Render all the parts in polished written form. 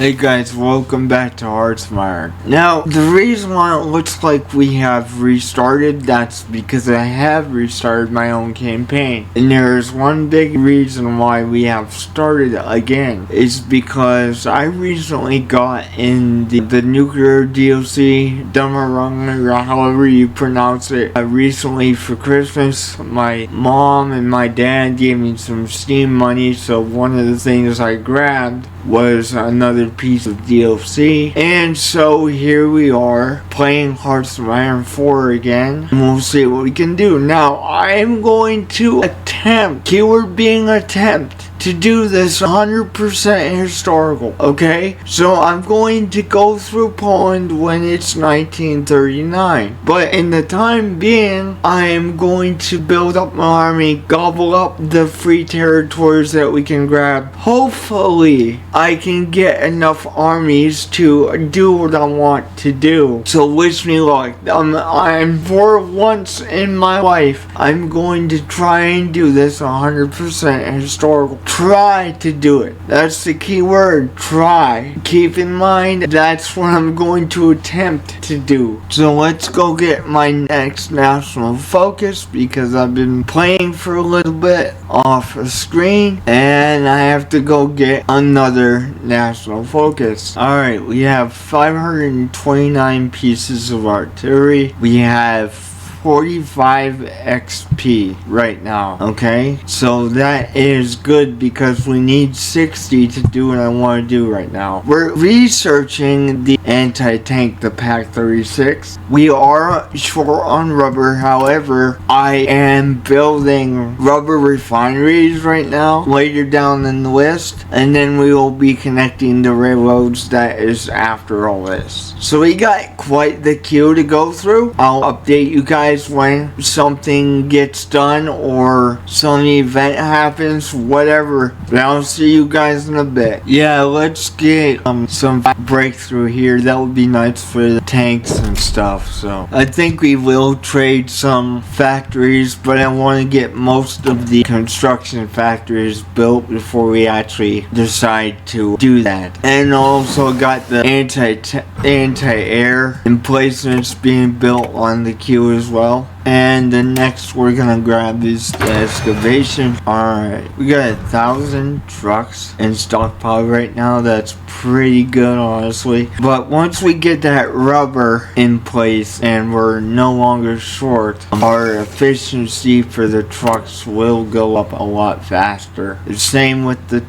Hey guys, welcome back to Heartsmire. Now, the reason why it looks like we have restarted, that's because I have restarted my own campaign. And there's one big reason why we have started again, is because I recently got in the nuclear DLC, Dummerung, or however you pronounce it, recently for Christmas. My mom and my dad gave me some Steam money, so one of the things I grabbed was another piece of DLC, and so here we are playing Heartsmire 4 again, and we'll see what we can do. Now I'm going to attempt, keyword being attempt, to do this 100% historical, okay? So I'm going to go through Poland when it's 1939, but in the time being, I am going to build up my army, gobble up the free territories that we can grab. Hopefully I can get enough armies to do what I want to do. So wish me luck. I'm for once in my life, I'm going to try and do this 100% historical. Try to do it. That's the key word, try. Keep in mind, that's what I'm going to attempt to do. So let's go get my next national focus, because I've been playing for a little bit off a screen, and I have to go get another national focus. Alright, we have 529 pieces of artillery. We have 45 XP right now, okay? So that is good because we need 60 to do what I want to do right now. We're researching the anti-tank, the Pak-36. We are short on rubber, however, I am building rubber refineries right now, later down in the list, and then we will be connecting the railroads that is after all this. So we got quite the queue to go through. I'll update you guys when something gets done or some event happens, whatever. But I'll see you guys in a bit. Yeah, let's get some breakthrough here. That would be nice for the tanks and stuff. So I think we will trade some factories, but I want to get most of the construction factories built before we actually decide to do that. And also got the anti-air emplacements being built on the queue as well. And the next we're gonna grab is the excavation. Alright, we got 1,000 trucks in stockpile right now. That's pretty good, honestly. But once we get that rubber in place and we're no longer short, our efficiency for the trucks will go up a lot faster. The same with the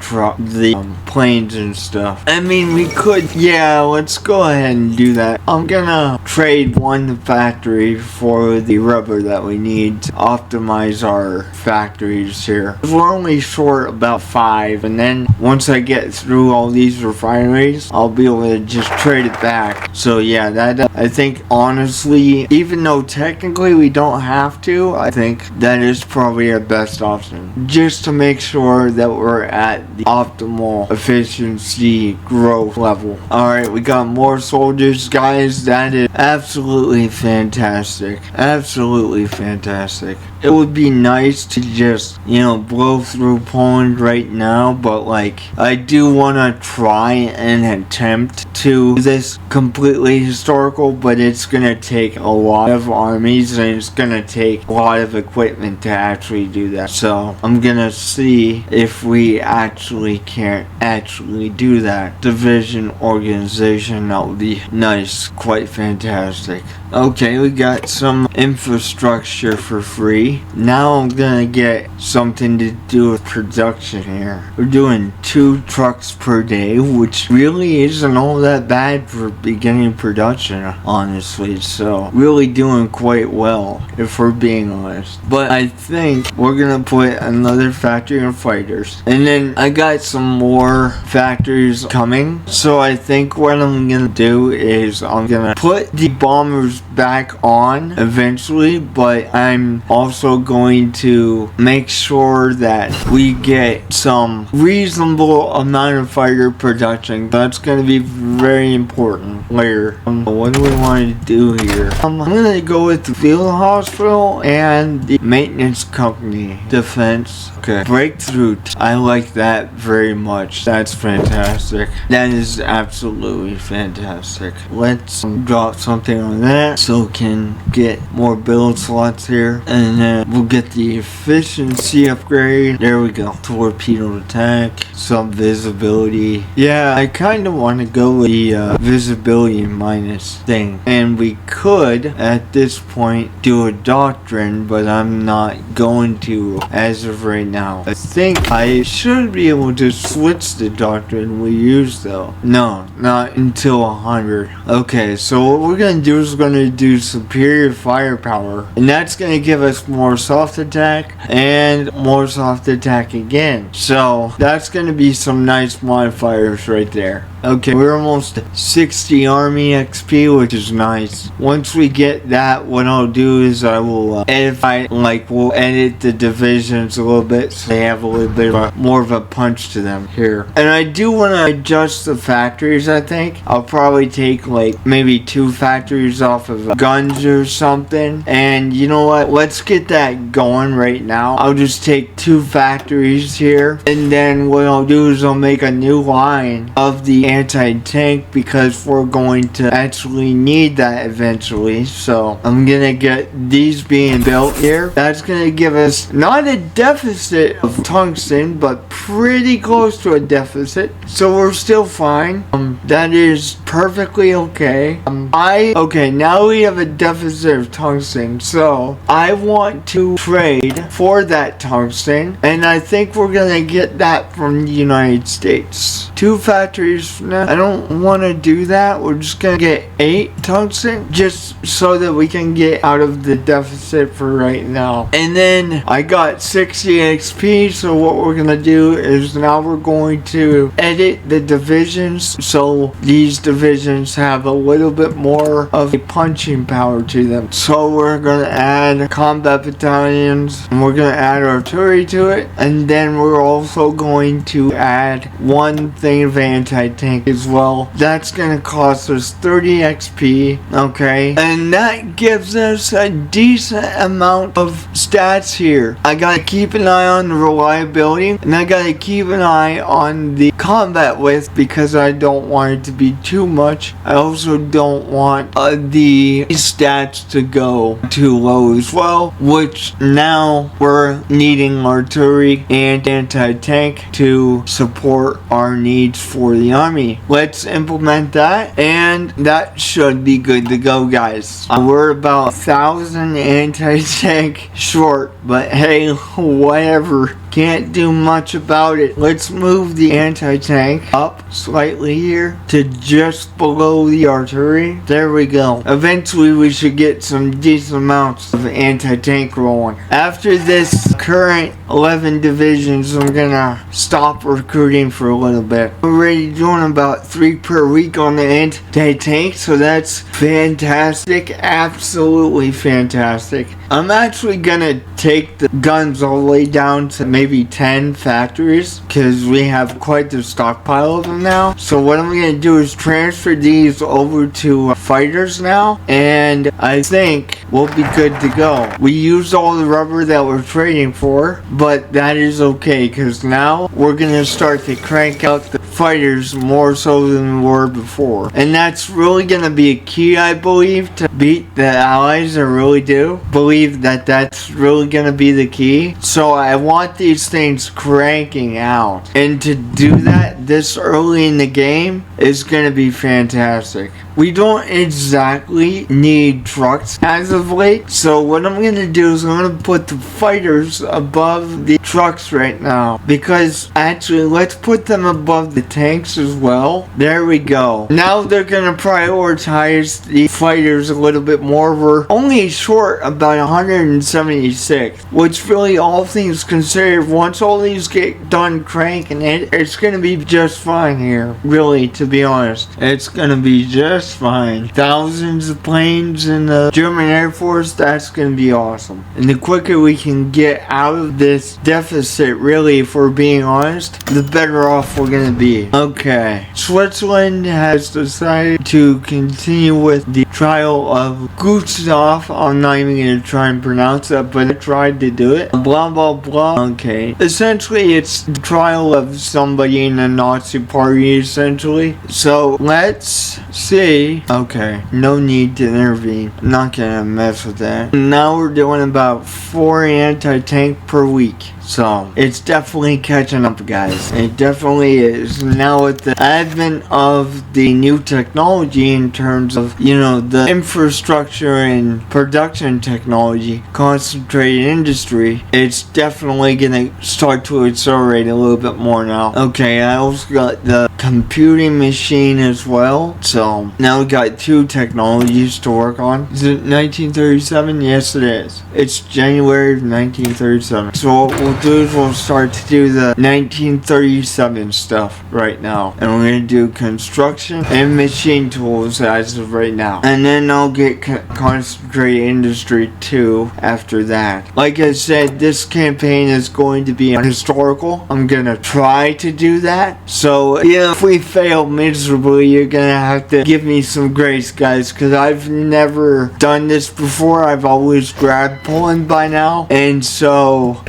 planes and stuff. I mean, we could, yeah, let's go ahead and do that. I'm gonna trade one factory for the rubber that we need to optimize our factories here. We're only short about 5, and then once I get through all these refineries, I'll be able to just trade it back. So yeah, that I think honestly, even though technically we don't have to, I think that is probably our best option, just to make sure that we're at the optimal efficiency growth level. Alright, we got more soldiers, guys. That is absolutely fantastic. Absolutely fantastic. It would be nice to just, blow through Poland right now, but like, I do want to try and attempt to do this completely historical, but it's gonna take a lot of armies and it's gonna take a lot of equipment to actually do that. So I'm gonna see if we actually can't actually do that. Division organization, that would be nice, quite fantastic. Okay, we got some infrastructure for free. Now I'm gonna get something to do with production here. We're doing 2 trucks per day, which really isn't all that bad for beginning production, honestly. So really doing quite well, if we're being honest. But I think we're gonna put another factory of fighters, and then I got some more factories coming. So I think what I'm gonna do is I'm gonna put the bombers back on eventually, but I'm also also going to make sure that we get some reasonable amount of fighter production. That's going to be very important later. What do we want to do here? I'm going to go with the field hospital and the maintenance company. Defense. Okay. Breakthrough. I like that very much. That's fantastic. That is absolutely fantastic. Let's drop something on that so we can get more build slots here. And then we'll get the efficiency upgrade. There we go. Torpedo attack. Some visibility. Yeah, I kind of want to go with the visibility minus thing. And we could, at this point, do a doctrine, but I'm not going to as of right now. I think I should be able to switch the doctrine we use though. No, not until 100. Okay, so what we're going to do is we're going to do superior firepower. And that's going to give us more soft attack and more soft attack again. So that's going to be some nice modifiers right there. Okay, we're almost 60 army XP, which is nice. Once we get that, what I'll do is I will we'll edit the divisions a little bit so they have a little bit of more of a punch to them here. And I do want to adjust the factories, I think. I'll probably take like maybe 2 factories off of guns or something. And you know what? Let's get that going right now. I'll just take 2 factories here. And then what I'll do is I'll make a new line of the anti-tank because we're going to actually need that eventually. So I'm gonna get these being built here. That's gonna give us not a deficit of tungsten, but pretty close to a deficit. So we're still fine. That is perfectly okay. Okay, now we have a deficit of tungsten. So I want to trade for that tungsten, and I think we're gonna get that from the United States. 2 factories. No, I don't want to do that. We're just gonna get 8 tungsten just so that we can get out of the deficit for right now. And then I got 60 XP, so what we're gonna do is now we're going to edit the divisions so these divisions have a little bit more of a punching power to them. So we're gonna add combat battalions, and we're gonna add artillery to it, and then we're also going to add 1 thing of anti-tank as well. That's gonna cost us 30 XP, okay? And that gives us a decent amount of stats here. I gotta keep an eye on the reliability, and I gotta keep an eye on the combat width because I don't want it to be too much. I also don't want the stats to go too low as well, which now we're needing artillery and anti-tank to support our needs for the army. Let's implement that, and that should be good to go, guys. We're about 1,000 anti-tank short, but hey, whatever. Can't do much about it. Let's move the anti-tank up slightly here to just below the artillery. There we go. Eventually we should get some decent amounts of anti-tank rolling. After this current 11 divisions, I'm gonna stop recruiting for a little bit. We're already doing about 3 per week on the anti-tank, so that's fantastic. Absolutely fantastic. I'm actually gonna take the guns all the way down to maybe 10 factories because we have quite the stockpile of them now. So what I'm gonna do is transfer these over to fighters now, and I think we'll be good to go. We used all the rubber that we're trading for, but that is okay because now we're gonna start to crank out the fighters more so than we were before. And that's really gonna be a key, I believe, to beat the allies. I really do believe that that's really gonna be the key. So I want these things cranking out, and to do that this early in the game is gonna be fantastic. We don't exactly need trucks as of late, so what I'm gonna do is I'm gonna put the fighters above the trucks right now, because actually let's put them above the tanks as well. There we go. Now they're gonna prioritize the fighters a little bit more. We're only short about 176, which really, all things considered, here, once all these get done cranking, it's gonna be just fine here. Really, to be honest, it's gonna be just fine. Thousands of planes in the German Air Force, that's gonna be awesome. And the quicker we can get out of this deficit, really, if we're being honest, the better off we're gonna be. Okay, Switzerland has decided to continue with the trial of Gustav. I'm not even gonna try and pronounce that, but I tried to do it. Blah blah blah. Okay, essentially it's the trial of somebody in the Nazi party, essentially. So let's see. Okay, no need to intervene. I'm not gonna mess with that. Now we're doing about 4 anti-tank per week. So it's definitely catching up, guys. It definitely is. Now with the advent of the new technology in terms of, you know, the infrastructure and production technology, concentrated industry, it's definitely gonna start to accelerate a little bit more now. Okay, I also got the computing machine as well. So now we got 2 technologies to work on. Is it 1937? Yes, it is. It's January of 1937. So what we'll do is we'll start to do the 1937 stuff right now. And we're going to do construction and machine tools as of right now. And then I'll get concentrated industry 2 after that. Like I said, this campaign is going to be historical. I'm going to try to do that. So, yeah, if we fail miserably, you're going to have to give me some grace, guys, because I've never done this before. I've always grabbed Poland by now. And so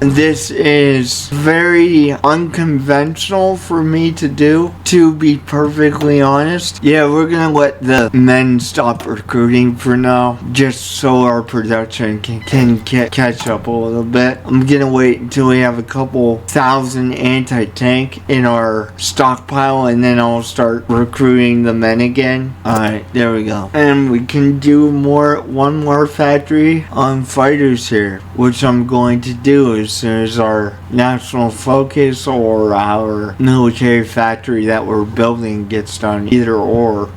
this is very unconventional for me to do, to be perfectly honest. Yeah, we're gonna let the men stop recruiting for now, just so our production can catch up a little bit. I'm gonna wait until we have a couple thousand anti-tank in our stockpile, and then I'll start recruiting the men again. Alright, there we go. And we can do one more factory on fighters here, which I'm going to do as soon as our national focus or our military factory that we're building gets done. Either or.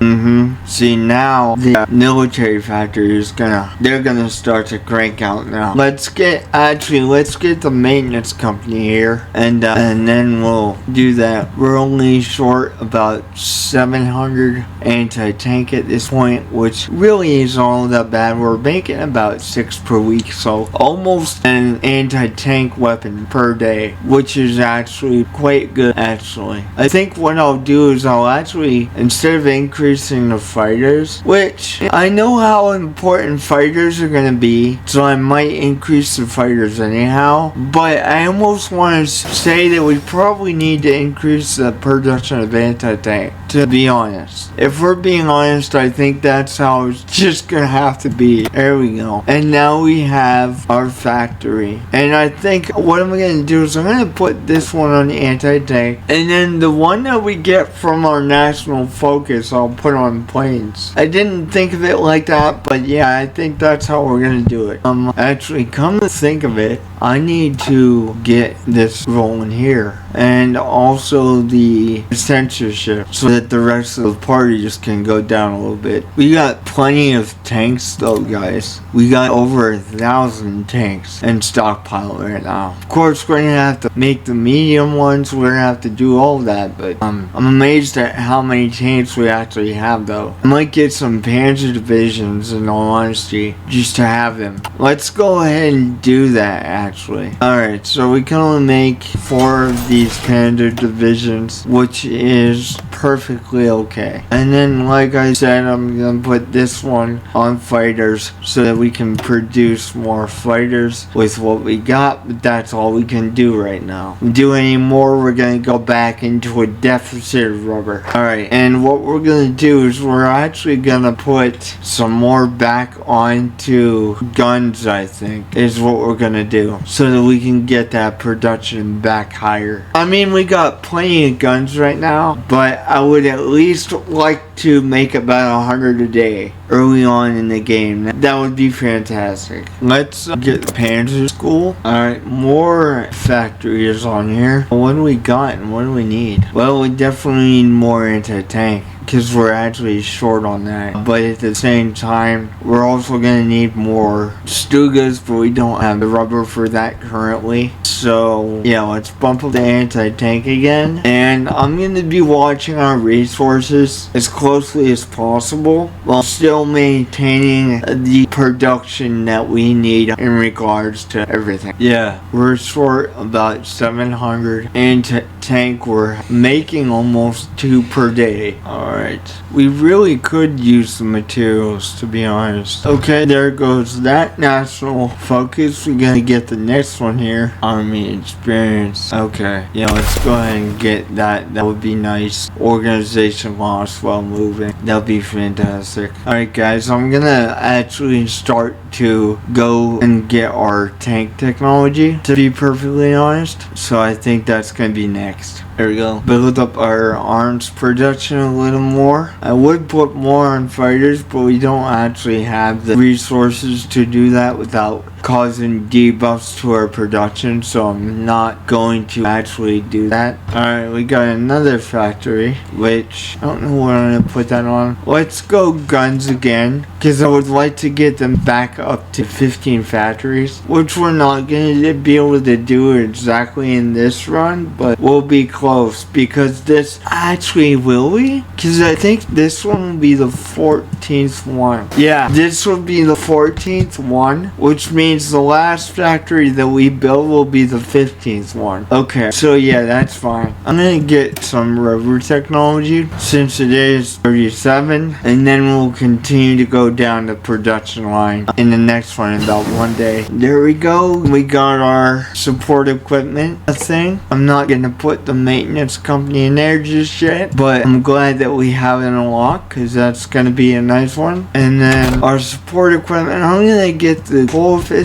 See, now the military factory is they're gonna start to crank out now. Let's get the maintenance company here, and then we'll do that. We're only short about 700 anti-tank at this point, which really isn't all that bad. We're making about 6 per week, so almost an anti-tank weapon per day, which is actually quite good, actually. I think what I'll do is I'll actually, instead of increasing the fighters, which I know how important fighters are going to be, so I might increase the fighters anyhow, but I almost want to say that we probably need to increase the production of anti-tank, to be honest. If we're being honest, I think that's how it's just going to have to be. There we go. And now we have our factory. And I think what I'm going to do is I'm going to put this one on the anti-tank, and then the one that we get from our national focus I'll put on planes. I didn't think of it like that, but yeah, I think that's how we're going to do it. Actually, come to think of it, I need to get this rolling here, and also the censorship, so that the rest of the party just can go down a little bit. We got plenty of tanks though, guys. We got over 1,000 tanks in stockpile right now. Of course, we're gonna have to make the medium ones. We're gonna have to do all that, but I'm amazed at how many tanks we actually have though. I might get some Panzer divisions, in all honesty, just to have them. Let's go ahead and do that, actually. Alright, so we can only make 4 of these Panzer divisions, which is perfectly okay. And then, like I said, I'm gonna put this one on fighters so that we can produce more fighters with what we got, but that's all we can do right now. If we do any more, we're gonna go back into a deficit of rubber. Alright, and what we're gonna do is we're actually gonna put some more back onto guns, I think, is what we're gonna do, so that we can get that production back higher. I mean, we got plenty of guns right now, but I would at least like to make about 100 a day early on in the game. That would be fantastic. Let's get Panzer School. Alright, more factories on here. What do we got and what do we need? Well, we definitely need more anti-tank. because we're actually short on that. But at the same time, we're also gonna need more Stugas, but we don't have the rubber for that currently. So yeah, let's bump up the anti-tank again, and I'm gonna be watching our resources as closely as possible while still maintaining the production that we need in regards to everything. Yeah, we're short about 700 anti-tank. We're making almost 2 per day. Alright, we really could use the materials, to be honest. Okay, there goes that national focus. We're gonna get the next one here. Army experience. Okay, yeah, let's go ahead and get that. That would be nice. Organization loss while moving. That'll be fantastic. Alright guys, I'm gonna actually start to go and get our tank technology, to be perfectly honest. So I think that's gonna be next. There we go. Build up our arms production a little more. I would put more on fighters, but we don't actually have the resources to do that without causing debuffs to our production, so I'm not going to actually do that. Alright, we got another factory, which I don't know what I'm going to put that on. Let's go guns again, because I would like to get them back up to 15 factories, which we're not going to be able to do exactly in this run, but we'll be close, because this actually, will we? Because I think this one will be the 14th one. Yeah, this will be the 14th one, which means the last factory that we build will be the 15th one. Okay, so yeah, that's fine. I'm gonna get some rubber technology since it is 37, and then we'll continue to go down the production line in the next one in about 1 day. There we go. We got our support equipment thing. I'm not gonna put the maintenance company in there just yet, but I'm glad that we have it unlocked, because that's gonna be a nice one. And then our support equipment, I'm gonna get the full efficiency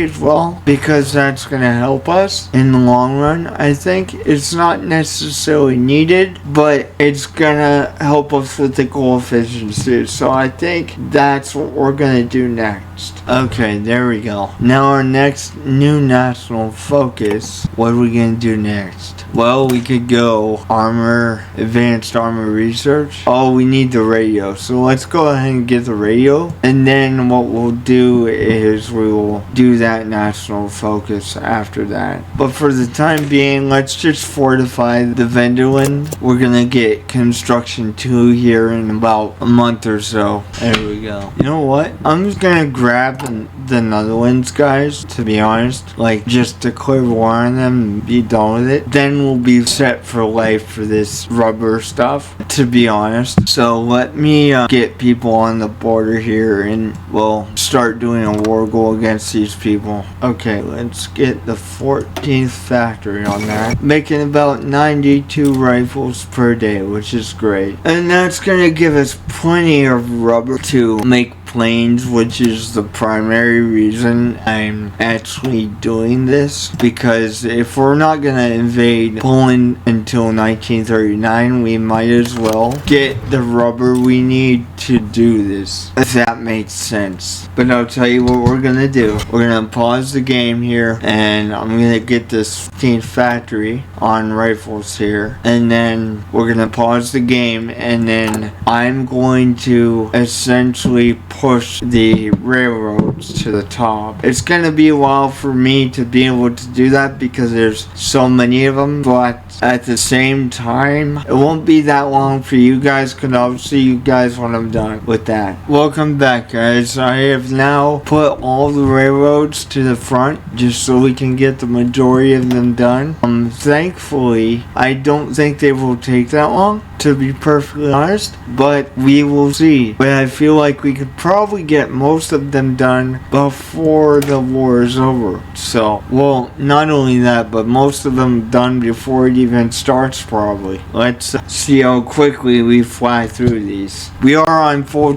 as well, because that's gonna help us in the long run. I think it's not necessarily needed, but it's gonna help us with the goal efficiency, so I think that's what we're gonna do next. Okay, there we go. Now our next new national focus, what are we gonna do next? Well, we could go advanced armor research. Oh, we need the radio, so let's go ahead and get the radio, and then what we'll do is we will do that national focus after that. But for the time being, let's just fortify the Venderland. We're gonna get construction 2 here in about a month or so. There we go. You know what? I'm just gonna grab the Netherlands, guys, to be honest. Like, just declare war on them and be done with it. Then we'll be set for life for this rubber stuff, to be honest. So let me get people on the border here, and we'll start doing a war goal against these people. Okay, let's get the 14th factory on that. Making about 92 rifles per day, which is great. And that's gonna give us plenty of rubber to make planes, which is the primary reason I'm actually doing this, because if we're not gonna invade Poland until 1939, we might as well get the rubber we need to do this, if that makes sense. But I'll tell you what we're gonna do. We're gonna pause the game here, and I'm gonna get this 15th factory on rifles here, and then we're gonna pause the game, and then I'm going to essentially push the railroads to the top. It's gonna be a while for me to be able to do that because there's so many of them, but at the same time, it won't be that long for you guys, because I'll see you guys when I'm done with that. Welcome back, guys. I have now put all the railroads to the front just so we can get the majority of them done. Thankfully, I don't think they will take that long, to be perfectly honest, but we will see. But I feel like we could probably get most of them done before the war is over. So, well, not only that, but most of them done before it even starts, probably. Let's see how quickly we fly through these. We are on 4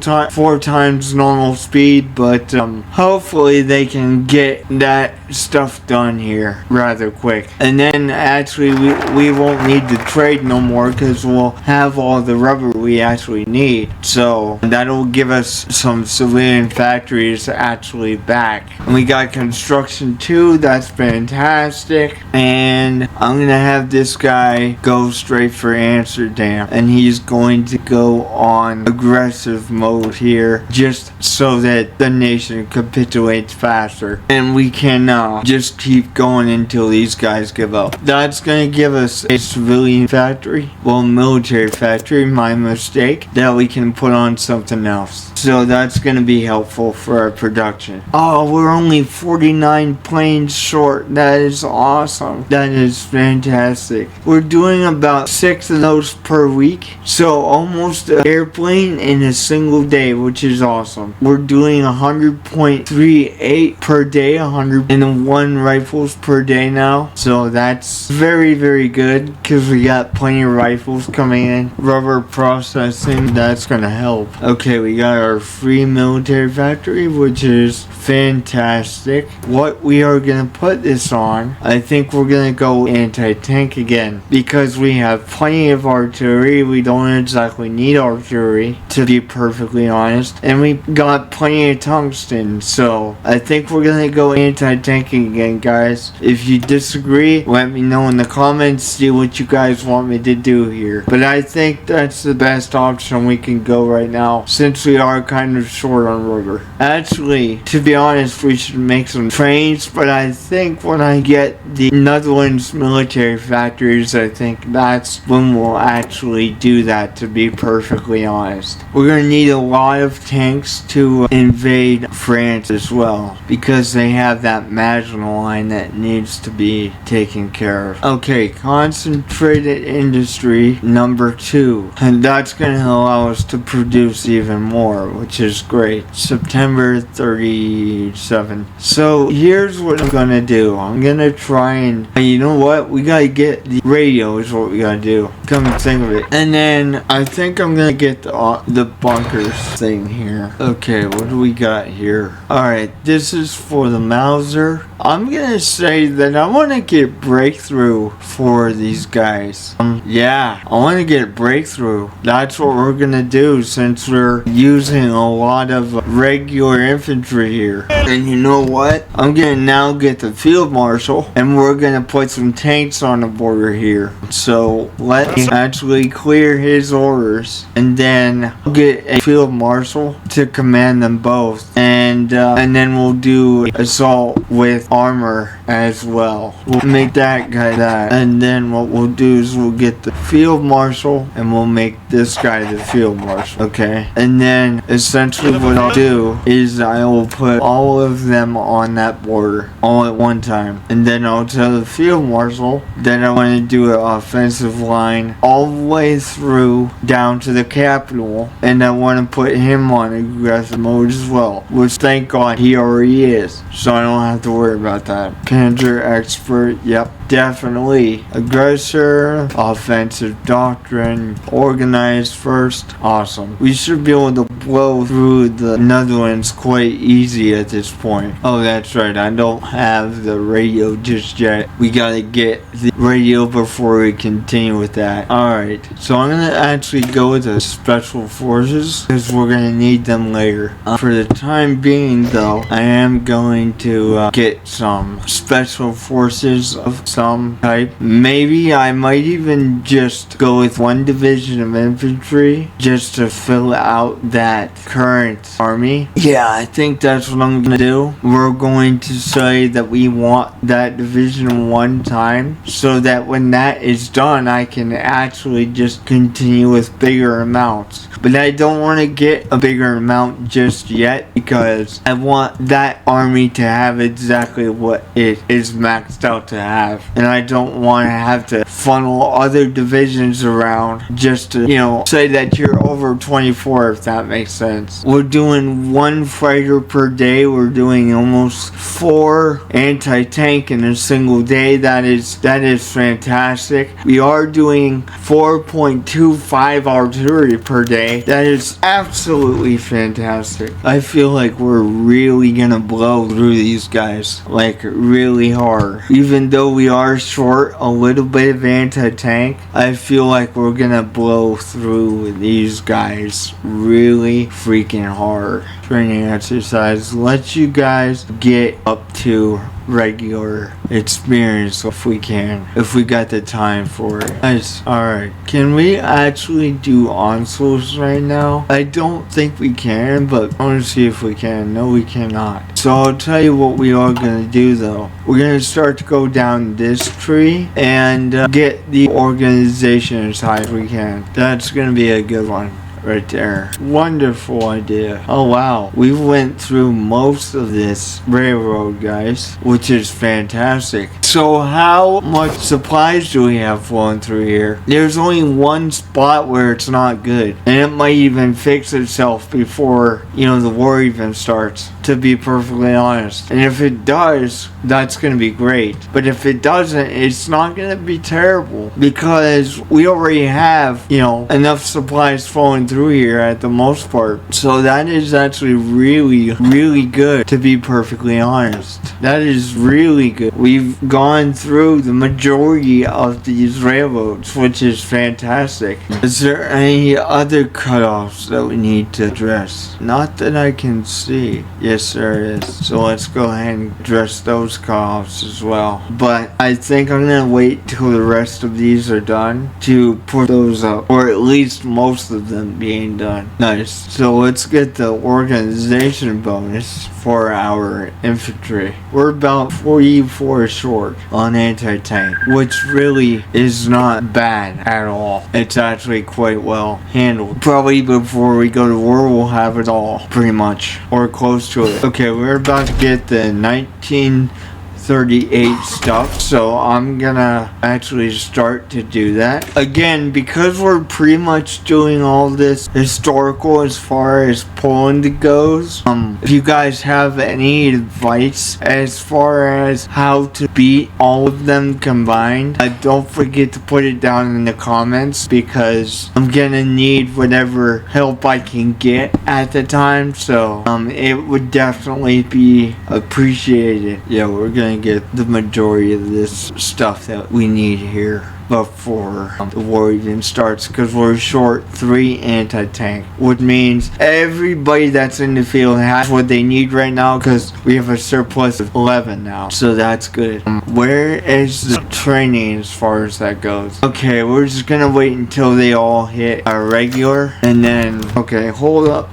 times normal speed, but hopefully they can get that stuff done here rather quick. And then actually we won't need to trade no more, because we'll have have all the rubber we actually need. So that'll give us some civilian factories actually back. And we got construction too, that's fantastic. And I'm gonna have this guy go straight for Amsterdam, and he's going to go on aggressive mode here just so that the nation capitulates faster, and we can just keep going until these guys give up. That's gonna give us a civilian factory, well, military factory, my mistake, that we can put on something else. So that's gonna be helpful for our production. Oh, we're only 49 planes short. That is awesome. That is fantastic. We're doing about 6 of those per week, so almost an airplane in a single day, which is awesome. We're doing 100.38 per day, 101 rifles per day now, so that's very, very good because we got plenty of rifles coming in. Rubber processing, that's gonna help. Okay, we got our free military factory, which is fantastic. What we are gonna put this on, I think we're gonna go anti-tank again because we have plenty of artillery. We don't exactly need artillery, to be perfectly honest, and we got plenty of tungsten, so I think we're gonna go anti-tanking again, guys. If you disagree, let me know in the comments, see what you guys want me to do here, but I think that's the best option we can go right now since we are kind of short on rubber. Actually, to be honest, we should make some trains, but I think when I get the Netherlands military factories, I think that's when we'll actually do that, to be perfectly honest. We're gonna need a lot of tanks to invade France as well, because they have that Maginot Line that needs to be taken care of. Okay, concentrated industry number 2, and that's gonna allow us to produce even more, which is great. September 37. So here's what I'm gonna do. I'm gonna try and, you know what, we gotta get the radio is what we gotta do, come to think of it. And then I think I'm gonna get the bunkers thing here. Okay, what do we got here? Alright, this is for the Mauser. I'm gonna say that I want to get breakthrough for these guys. Yeah, I want to get breakthrough. That's what we're gonna do since we're using a lot of regular infantry here. And you know what? I'm gonna now get the field marshal, and we're gonna put some tanks on the border here. So let's actually clear his orders, and then get a field marshal to command them both, and then we'll do assault with armor as well. We'll make that guy that, and then what we'll do is we'll get the field marshal, and we'll make this guy the field marshal. Okay, and then essentially what I'll do is I will put all of them on that border all at one time, and then I'll tell the field marshal that I want to do an offensive line all the way through down to the capital, and I want to put him on aggressive mode as well, which thank God he already is, so I don't have to worry about that. Panzer expert, yep, definitely. Aggressor, offensive doctrine, organized first, awesome. We should be able to blow through the Netherlands quite easy at this point. Oh, that's right, I don't have the radio just yet. We gotta get the radio before we continue with that. Alright, so I'm gonna actually go with the special forces because we're gonna need them later. For the time being though, I am going to get some special forces of some type. Maybe I might even just go with 1 division of infantry just to fill out that current army. Yeah, I think that's what I'm gonna do. We're going to say that we want that division 1 time, so that when that is done I can actually just continue with bigger amounts. But I don't want to get a bigger amount just yet because I want that army to have exactly what it is maxed out to have, and I don't want to have to funnel other divisions around just to, you know, say that you're over 24, if that makes sense. We're doing 1 fighter per day. We're doing almost 4 anti-tank in a single day. That is fantastic. We are doing 4.25 artillery per day. That is absolutely fantastic. I feel like we're really gonna blow through these guys, like really hard. Even though we are short a little bit of anti-tank, I feel like we're gonna blow through these guys really freaking hard. Training exercise lets you guys get up to regular experience if we can, if we got the time for it. Nice. Alright, can we actually do onslaughts right now? I don't think we can, but I want to see if we can. No, we cannot. So I'll tell you what we are going to do though. We're going to start to go down this tree and get the organization as high as we can. That's going to be a good one. Right there. Wonderful idea. Oh wow. We went through most of this railroad, guys, which is fantastic. So how much supplies do we have flowing through here? There's only one spot where it's not good. And it might even fix itself before, the war even starts, to be perfectly honest. And if it does, that's going to be great. But if it doesn't, it's not going to be terrible, because we already have, enough supplies flowing through here at the most part. So that is actually really, really good, to be perfectly honest. That is really good. We've gone through the majority of these railroads, which is fantastic. Is there any other cutoffs that we need to address? Not that I can see. Yes, there is. So let's go ahead and address those cutoffs as well. But I think I'm gonna wait till the rest of these are done to put those up, or at least most of them being done. Nice. So let's get the organization bonus for our infantry. We're about 44 short on anti-tank, which really is not bad at all. It's actually quite well handled. Probably before we go to war, we'll have it all, pretty much, or close to it. Okay, we're about to get the 1938 stuff, so I'm gonna actually start to do that. Again, because we're pretty much doing all this historical as far as Poland goes, if you guys have any advice as far as how to beat all of them combined, don't forget to put it down in the comments, because I'm gonna need whatever help I can get at the time, so it would definitely be appreciated. Yeah, we're gonna get the majority of this stuff that we need here before the war even starts, because we're short 3 anti-tank, which means everybody that's in the field has what they need right now, because we have a surplus of 11 now, so that's good. Where is the training as far as that goes? Okay, we're just gonna wait until they all hit our regular, and then, okay, hold up.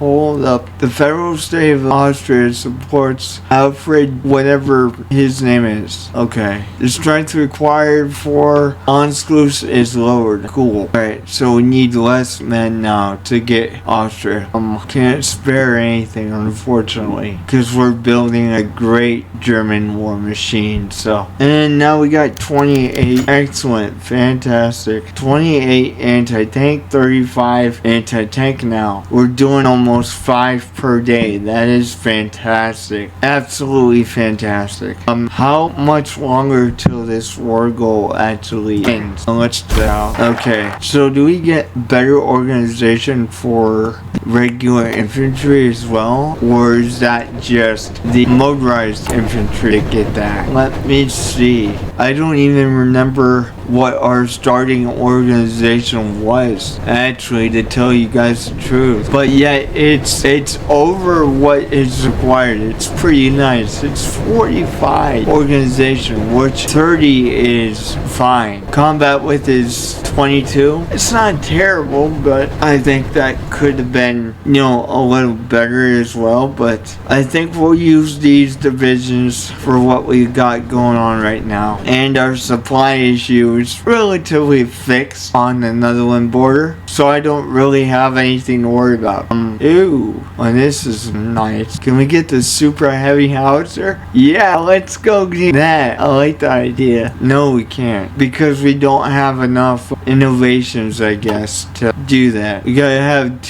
The federal state of Austria supports Alfred, whatever his name is. Okay, the strength required for Anschluss is lowered. Cool. Alright, so we need less men now to get Austria. Can't spare anything, unfortunately, because we're building a great German war machine. So, and now we got 28. Excellent. Fantastic. 28 anti-tank, 35 anti-tank now. We're doing almost 5 per day. That is fantastic. Absolutely fantastic. How much longer till this war goal actually ends? Let's tell. Okay, so do we get better organization for regular infantry as well, or is that just the motorized infantry to get that? Let me see. I don't even remember what our starting organization was, actually, to tell you guys the truth. But yet it's over what is required. It's pretty nice. It's 45 organization, which 30 is fine. Combat width is 22. It's not terrible, but I think that could have been, a little better as well. But I think we'll use these divisions for what we got going on right now. And our supply issue is relatively fixed on the Netherlands border, so I don't really have anything to worry about. Ooh, well, this is nice. Can we get the super heavy howitzer? Yeah, let's go get that. I like the idea. No, we can't, because we don't have enough innovations, I guess, to do that. We gotta have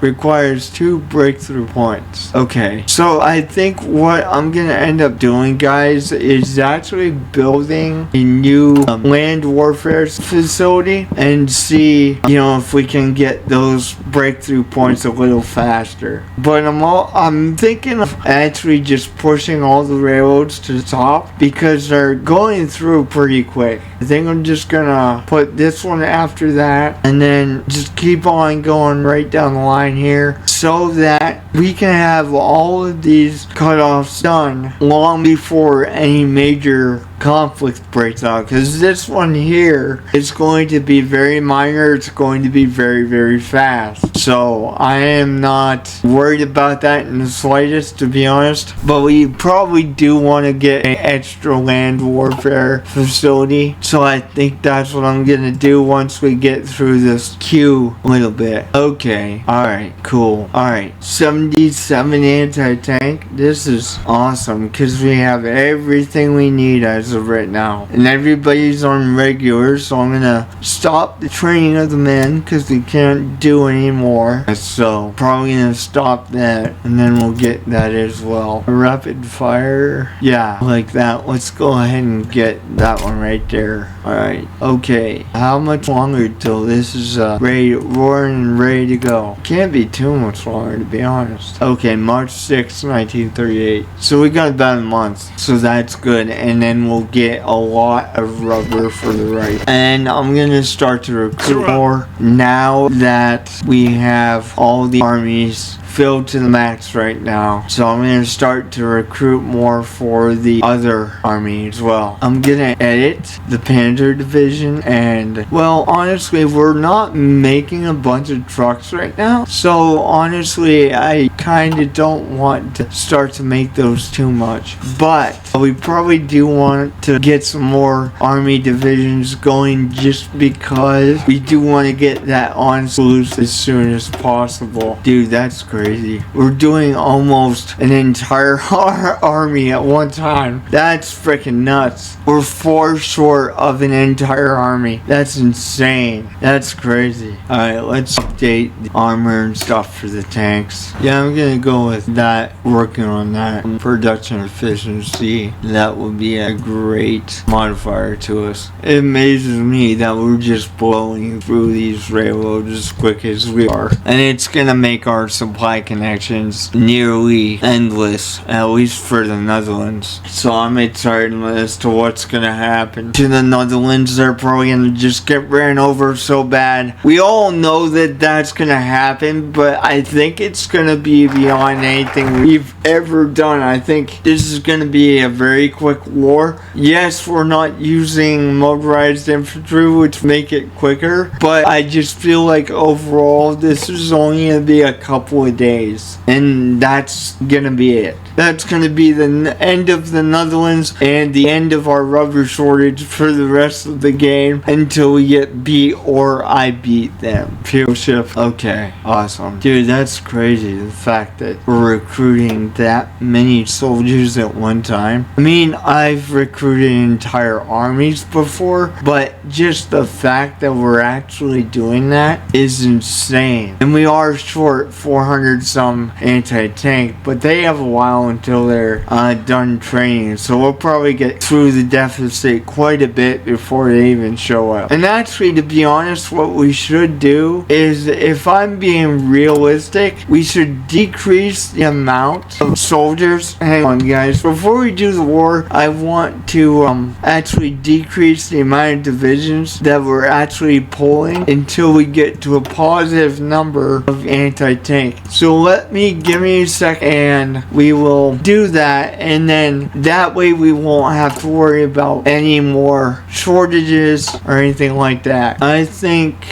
requires 2 breakthrough points. Okay, so I think what I'm gonna end up doing, guys, is actually building a new land warfare facility and see, you know, if we can get those breakthrough points a little faster. But I'm thinking of actually just pushing all the railroads to the top because they're going through pretty quick. I think I'm just gonna put this one after that and then just keep on going right down the line here so that we can have all of these cutoffs done long before any major conflict breaks out, because this one here is going to be very minor. It's going to be very, very fast, so I am not worried about that in the slightest, to be honest. But we probably do want to get an extra land warfare facility, so I think that's what I'm gonna do once we get through this queue a little bit. Okay, alright, cool. Alright, 77 anti-tank. This is awesome because we have everything we need as of right now, and everybody's on regular, so I'm gonna stop the training of the men because they can't do anymore, so probably gonna stop that, and then we'll get that as well. Rapid fire, yeah, like that. Let's go ahead and get that one right there. Alright, okay, how much longer till this is ready, roaring and ready to go? Can't be too much longer, to be honest. Okay, March 6th, 1938, so we got about a month, so that's good, and then we'll get a lot of rubber for the right. And I'm gonna start to recruit more now that we have all the armies filled to the max right now. So I'm gonna start to recruit more for the other army as well. I'm gonna edit the Panzer division, and well, honestly, we're not making a bunch of trucks right now, so honestly I kinda don't want to start to make those too much, but we probably do want to get some more army divisions going just because we do want to get that on loose as soon as possible. Dude, that's crazy. We're doing almost an entire army at one time. That's freaking nuts. We're 4 short of an entire army. That's insane. That's crazy. Alright, let's update the armor and stuff for the tanks. Yeah, I'm gonna go with that, working on that. Production efficiency. That would be a great modifier to us. It amazes me that we're just blowing through these railroads as quick as we are. And it's gonna make our supply connections nearly endless, at least for the Netherlands. So I'm excited as to what's gonna happen to the Netherlands. They're probably gonna just get ran over so bad. We all know that that's gonna happen, but I think it's gonna be beyond anything we've ever done. I think this is gonna be a very quick war. Yes, we're not using motorized infantry, which make it quicker, but I just feel like overall this is only gonna be a couple of days, and that's gonna be it. That's gonna be the end of the Netherlands and the end of our rubber shortage for the rest of the game until we get beat or I beat them. Fuel ship. Okay, awesome. Dude, that's crazy, the fact that we're recruiting that many soldiers at one time. I mean, I've recruited entire armies before, but just the fact that we're actually doing that is insane. And we are short 400 some anti-tank, but they have a while until they're done training, so we'll probably get through the deficit quite a bit before they even show up. And actually, to be honest, what we should do is, if I'm being realistic, we should decrease the amount of soldiers. Hang on, guys, before we do the war, I want to actually decrease the amount of divisions that we're actually pulling until we get to a positive number of anti-tank. So give me a sec and we will do that, and then that way we won't have to worry about any more shortages or anything like that. I think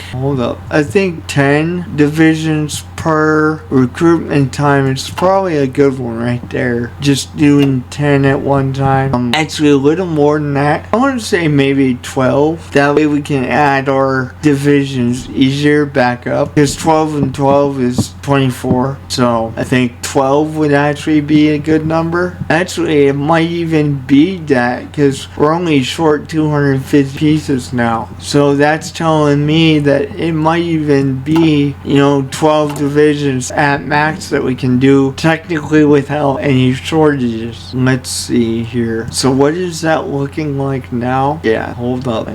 10 divisions per recruitment time is probably a good one right there. Just doing 10 at one time. Actually a little more than that. I want to say maybe 12. That way we can add our divisions easier back up, because 12 and 12 is 24. So I think 12 would actually be a good number. Actually, it might even be that, because we're only short 250 pieces now. So that's telling me that it might even be, 12 divisions at max that we can do technically without any shortages. Let's see here. So what is that looking like now? Yeah, hold up.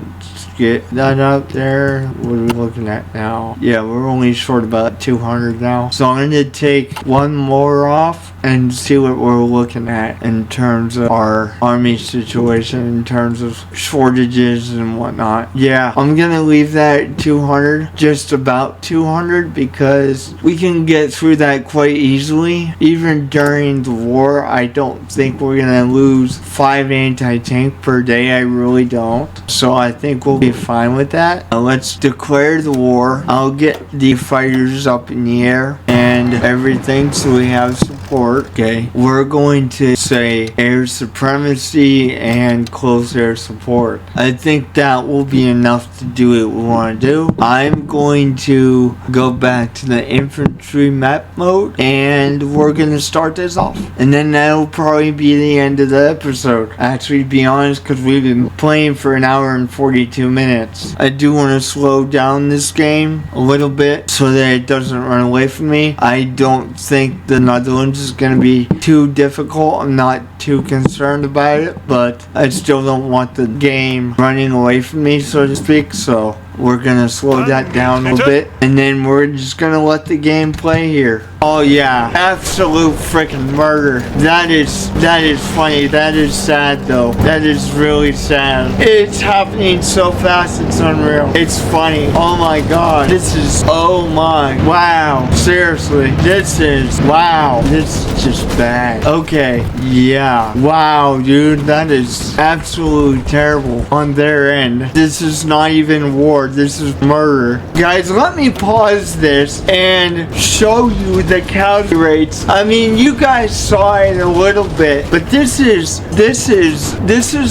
get that up there. What are we looking at now? Yeah, we're only short about 200 now. So I'm going to take one more off and see what we're looking at in terms of our army situation, in terms of shortages and whatnot. Yeah, I'm gonna leave that at 200, just about 200, because we can get through that quite easily. Even during the war, I don't think we're gonna lose 5 anti-tank per day. I really don't. So I think we'll be fine with that. Let's declare the war. I'll get the fighters up in the air and everything so we have support. Okay, we're going to say air supremacy and close air support. I think that will be enough to do what we want to do. I'm going to go back to the infantry map mode and we're going to start this off. And then that'll probably be the end of the episode. Actually, to be honest, because we've been playing for an hour and 42 minutes. I do want to slow down this game a little bit so that it doesn't run away from me. I don't think the Netherlands is going to be too difficult. I'm not too concerned about it, but I still don't want the game running away from me, so to speak. So we're gonna slow that down a little bit, and then we're just gonna let the game play here. Oh yeah, absolute freaking murder. That is funny. That is sad though. That is really sad. It's happening so fast, it's unreal. It's funny. Oh my god. This is, oh my, wow. Seriously, this is, wow. This is just bad. Okay, yeah. Wow, dude, that is absolutely terrible on their end. This is not even war. This is murder. Guys, let me pause this and show you the casualty rates. I mean, you guys saw it a little bit, but this is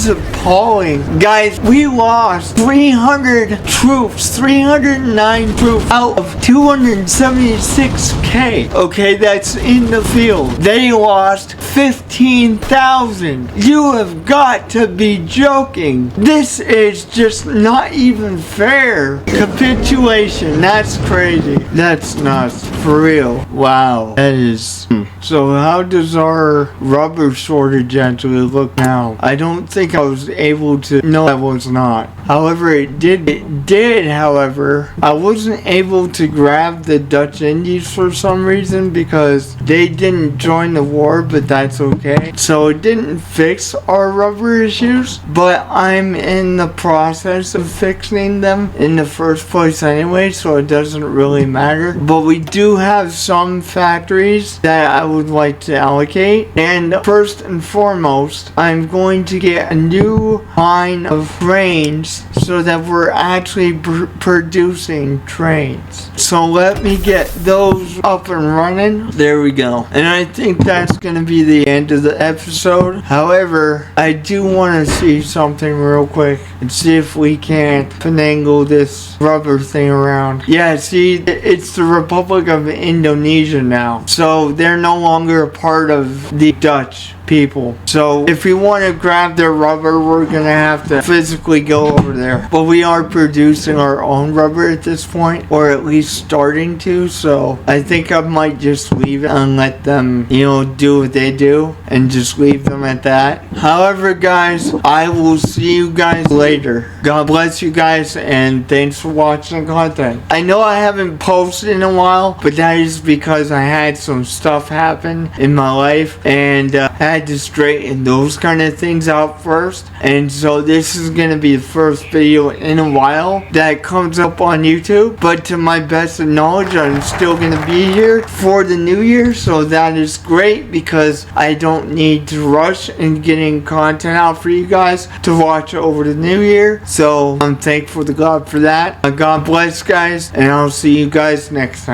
appalling. Guys, we lost 300 troops, 309 troops out of 276k. Okay, that's in the field. They lost 15,000. You have got to be joking. This is just not even fair. Capitulation. That's crazy. That's nuts. For real. Wow. That is... So how does our rubber shortage actually look now? I don't think I was able to... No, I was not. However, it did, however. I wasn't able to grab the Dutch Indies for some reason because they didn't join the war, but that's okay. So it didn't fix our rubber issues, but I'm in the process of fixing them in the first place anyway, so it doesn't really matter. But we do have some factories that I would like to allocate, and first and foremost, I'm going to get a new line of trains so that we're actually producing trains. So let me get those up and running. There we go. And I think that's going to be the end of the episode. However, I do want to see something real quick and see if we can't finagle this rubber thing around. Yeah, see, it's the Republic of Indonesia now. So they're no longer a part of the Dutch people. So if we want to grab their rubber, we're gonna have to physically go over there. But we are producing our own rubber at this point, or at least starting to. So I think I might just leave it and let them, you know, do what they do and just leave them at that. However, guys, I will see you guys later. God bless you guys, and thanks for watching the content. I know I haven't posted in a while, but that is because I had some stuff happen in my life, and I had to straighten those kind of things out first. And so this is gonna be the first video in a while that comes up on YouTube, but to my best of knowledge, I'm still gonna be here for the new year, so that is great because I don't need to rush in getting content out for you guys to watch over the new year. So I'm thankful to God for that. God bless, guys, and I'll see you guys next time.